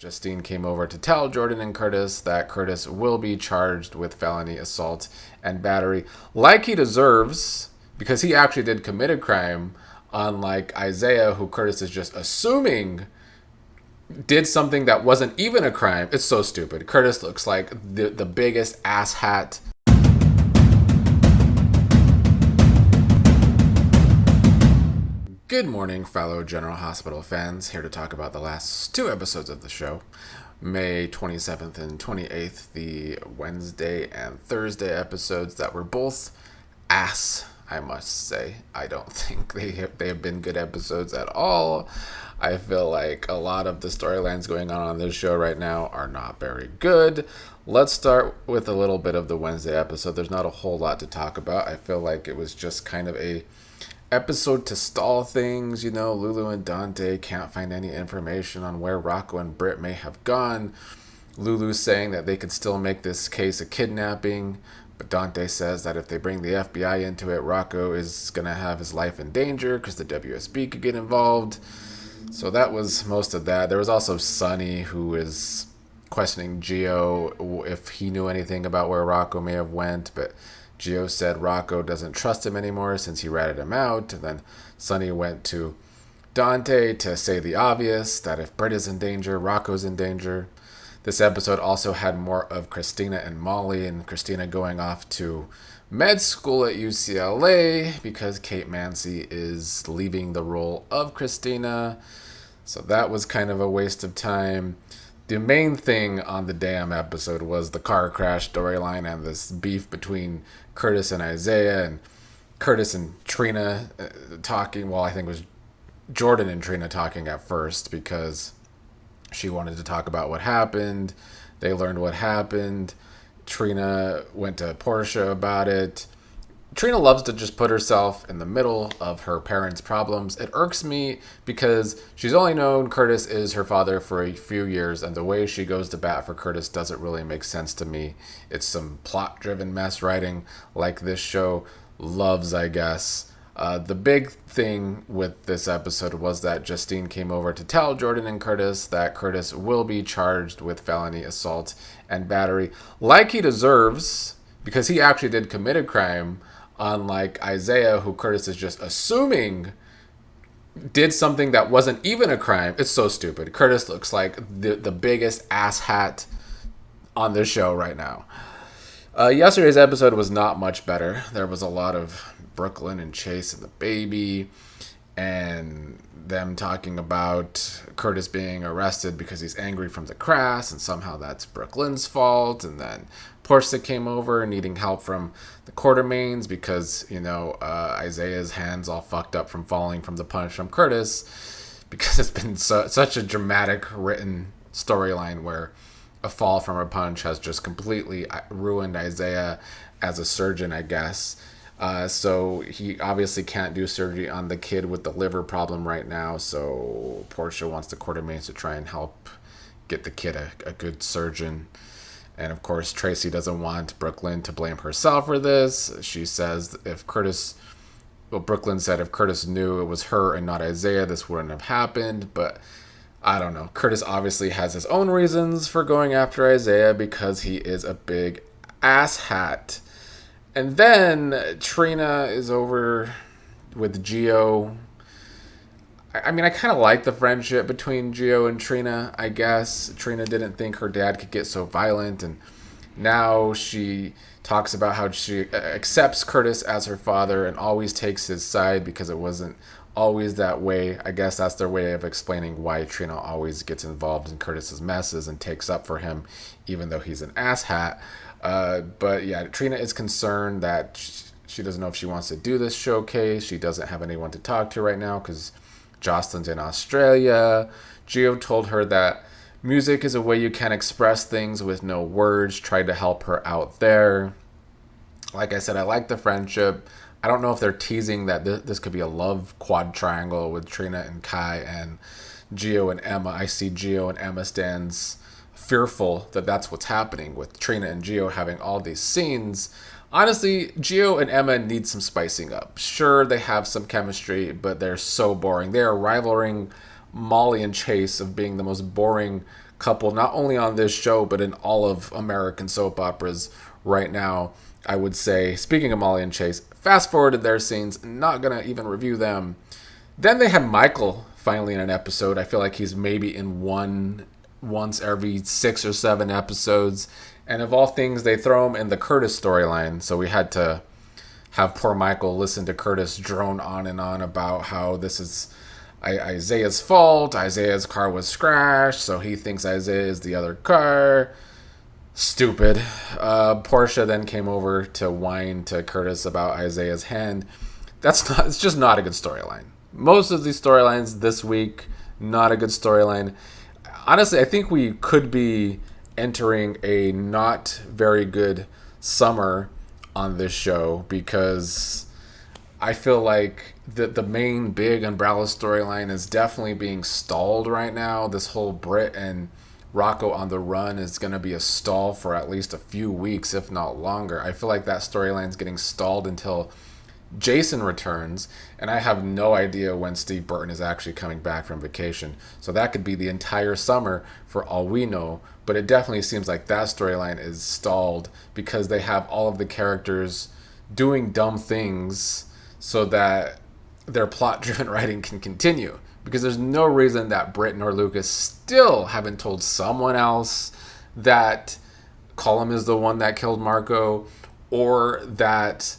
Justine came over to tell Jordan and Curtis that Curtis will be charged with felony assault and battery, like he deserves, because he actually did commit a crime, unlike Isaiah, who Curtis is just assuming did something that wasn't even a crime. It's so stupid. Curtis looks like the biggest asshat. Good morning, fellow General Hospital fans. Here to talk about the last two episodes of the show. May 27th and 28th, the Wednesday and Thursday episodes that were both ass, I must say. I don't think they have been good episodes at all. I feel like a lot of the storylines going on this show right now are not very good. Let's start with a little bit of the Wednesday episode. There's not a whole lot to talk about. I feel like it was just kind of a episode to stall things. Lulu and Dante can't find any information on where Rocco and Britt may have gone. Lulu's saying that they could still make this case a kidnapping, but Dante says that if they bring the FBI into it, Rocco is going to have his life in danger because the WSB could get involved. So that was most of that. There was also Sonny, who is questioning Gio if he knew anything about where Rocco may have went, but Gio said Rocco doesn't trust him anymore since he ratted him out. And then Sonny went to Dante to say the obvious, that if Britt is in danger, Rocco's in danger. This episode also had more of Christina and Molly, and Christina going off to med school at UCLA because Kate Mansi is leaving the role of Christina. So that was kind of a waste of time. The main thing on the damn episode was the car crash storyline and this beef between Curtis and Isaiah, and Curtis and Trina talking. Well, I think it was Jordan and Trina talking at first because she wanted to talk about what happened. They learned what happened. Trina went to Portia about it. Trina loves to just put herself in the middle of her parents' problems. It irks me because she's only known Curtis is her father for a few years, and the way she goes to bat for Curtis doesn't really make sense to me. It's some plot-driven mess writing like this show loves, I guess. The big thing with this episode was that Justine came over to tell Jordan and Curtis that Curtis will be charged with felony assault and battery, like he deserves, because he actually did commit a crime, unlike Isaiah, who Curtis is just assuming did something that wasn't even a crime. It's so stupid. Curtis looks like the biggest asshat on this show right now. Yesterday's episode was not much better. There was a lot of Brooklyn and Chase and the baby, and them talking about Curtis being arrested because he's angry from the crash, and somehow that's Brooklyn's fault. And then Portia came over needing help from the Quartermains because, Isaiah's hands all fucked up from falling from the punch from Curtis, because it's been such a dramatic written storyline where a fall from a punch has just completely ruined Isaiah as a surgeon, I guess. So he obviously can't do surgery on the kid with the liver problem right now. So Portia wants the Quartermains to try and help get the kid a good surgeon. And of course, Tracy doesn't want Brooklyn to blame herself for this. She says Brooklyn said if Curtis knew it was her and not Isaiah, this wouldn't have happened. But I don't know. Curtis obviously has his own reasons for going after Isaiah because he is a big asshat. And then Trina is over with Gio. I mean, I kind of like the friendship between Gio and Trina, I guess. Trina didn't think her dad could get so violent, and now she talks about how she accepts Curtis as her father and always takes his side because it wasn't always that way. I guess that's their way of explaining why Trina always gets involved in Curtis's messes and takes up for him, even though he's an asshat. But yeah, Trina is concerned that she doesn't know if she wants to do this showcase. She doesn't have anyone to talk to right now because Jocelyn's in Australia. Gio told her that music is a way you can express things with no words. Tried to help her out there. Like I said, I like the friendship. I don't know if they're teasing that this could be a love quad triangle with Trina and Kai and Gio and Emma. I see Gio and Emma stands fearful that that's what's happening with Trina and Gio having all these scenes. Honestly, Gio and Emma need some spicing up. Sure, they have some chemistry, but they're so boring. They are rivaling Molly and Chase of being the most boring couple, not only on this show, but in all of American soap operas right now. I would say, speaking of Molly and Chase, fast forwarded their scenes, not going to even review them. Then they had Michael finally in an episode. I feel like he's maybe in once every 6 or 7 episodes. And of all things, they throw him in the Curtis storyline. So we had to have poor Michael listen to Curtis drone on and on about how this is Isaiah's fault. Isaiah's car was scratched, so he thinks Isaiah is the other car. Stupid. Portia then came over to whine to Curtis about Isaiah's hand. It's just not a good storyline. Most of these storylines this week, not a good storyline. Honestly, I think we could be entering a not very good summer on this show, because I feel like the main big umbrella storyline is definitely being stalled right now. This whole Britt and Rocco on the run is going to be a stall for at least a few weeks, if not longer. I feel like that storyline is getting stalled until Jason returns, and I have no idea when Steve Burton is actually coming back from vacation. So that could be the entire summer for all we know, but it definitely seems like that storyline is stalled because they have all of the characters doing dumb things so that their plot-driven writing can continue. Because there's no reason that Britt or Lucas still haven't told someone else that Cullum is the one that killed Marco, or that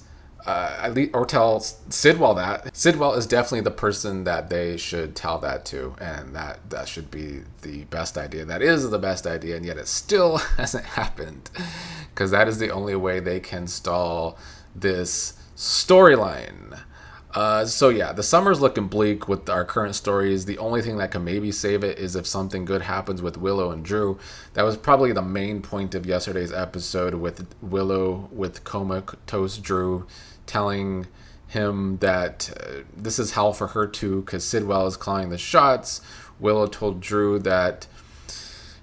or tell Sidwell that. Sidwell is definitely the person that they should tell that to, and that should be the best idea. That is the best idea, and yet it still hasn't happened, because that is the only way they can stall this storyline. So yeah, the summer's looking bleak with our current stories. The only thing that can maybe save it is if something good happens with Willow and Drew. That was probably the main point of yesterday's episode, with Willow with comatose Drew telling him that this is hell for her too, because Sidwell is calling the shots. Willow told Drew that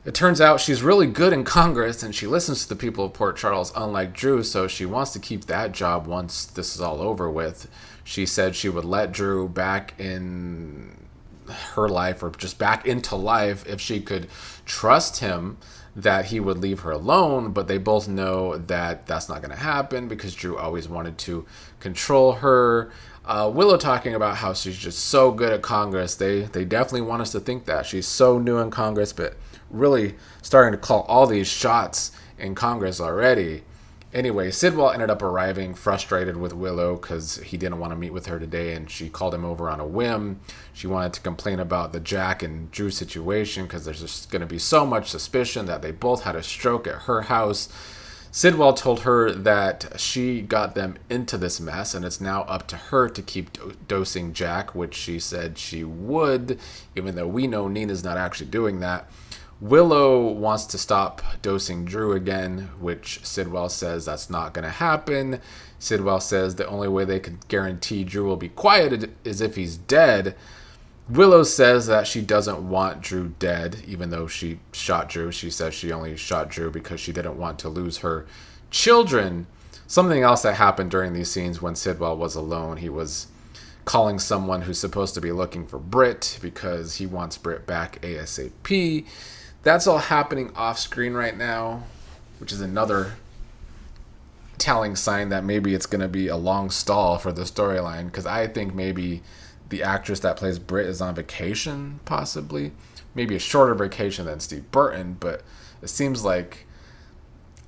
it turns out she's really good in Congress and she listens to the people of Port Charles, unlike Drew, so she wants to keep that job once this is all over with. She said she would let Drew back in her life, or just back into life, if she could trust him that he would leave her alone, but they both know that that's not going to happen because Drew always wanted to control her. Willow talking about how she's just so good at Congress. They definitely want us to think that. She's so new in Congress, but really starting to call all these shots in Congress already. Anyway, Sidwell ended up arriving frustrated with Willow because he didn't want to meet with her today, and she called him over on a whim. She wanted to complain about the Jack and Drew situation because there's just going to be so much suspicion that they both had a stroke at her house. Sidwell told her that she got them into this mess, and it's now up to her to keep dosing Jack, which she said she would, even though we know Nina's not actually doing that. Willow wants to stop dosing Drew again, which Sidwell says that's not going to happen. Sidwell says the only way they could guarantee Drew will be quiet is if he's dead. Willow says that she doesn't want Drew dead, even though she shot Drew. She says she only shot Drew because she didn't want to lose her children. Something else that happened during these scenes when Sidwell was alone, he was calling someone who's supposed to be looking for Britt because he wants Britt back ASAP. That's all happening off screen right now, which is another telling sign that maybe it's going to be a long stall for the storyline, because I think maybe the actress that plays Britt is on vacation, possibly. Maybe a shorter vacation than Steve Burton, but it seems like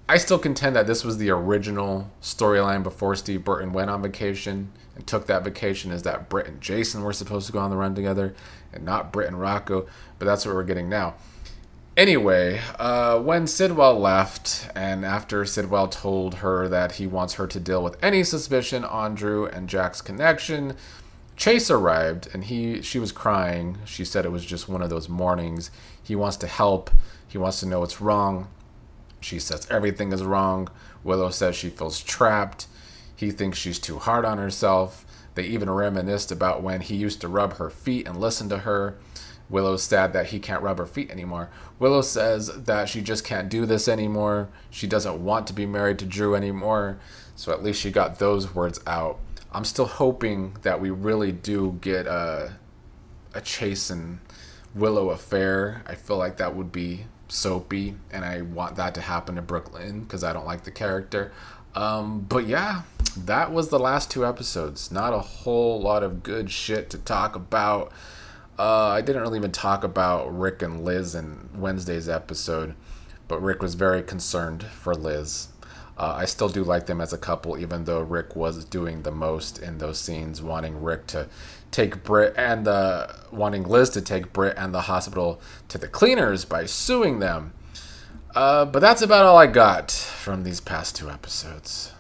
I still contend that this was the original storyline before Steve Burton went on vacation and took that vacation, is that Britt and Jason were supposed to go on the run together and not Britt and Rocco, but that's what we're getting now. Anyway, when Sidwell left, and after Sidwell told her that he wants her to deal with any suspicion on Drew and Jack's connection, Chase arrived, and she was crying. She said it was just one of those mornings. He wants to help. He wants to know what's wrong. She says everything is wrong. Willow says she feels trapped. He thinks she's too hard on herself. They even reminisced about when he used to rub her feet and listen to her. Willow's sad that he can't rub her feet anymore. Willow says that she just can't do this anymore. She doesn't want to be married to Drew anymore. So at least she got those words out. I'm still hoping that we really do get a Chase and Willow affair. I feel like that would be soapy, and I want that to happen to Brooklyn because I don't like the character. But yeah, that was the last two episodes. Not a whole lot of good shit to talk about. I didn't really even talk about Rick and Liz in Wednesday's episode, but Rick was very concerned for Liz. I still do like them as a couple, even though Rick was doing the most in those scenes, wanting Rick to take Britt and wanting Liz to take Britt and the hospital to the cleaners by suing them. But that's about all I got from these past two episodes.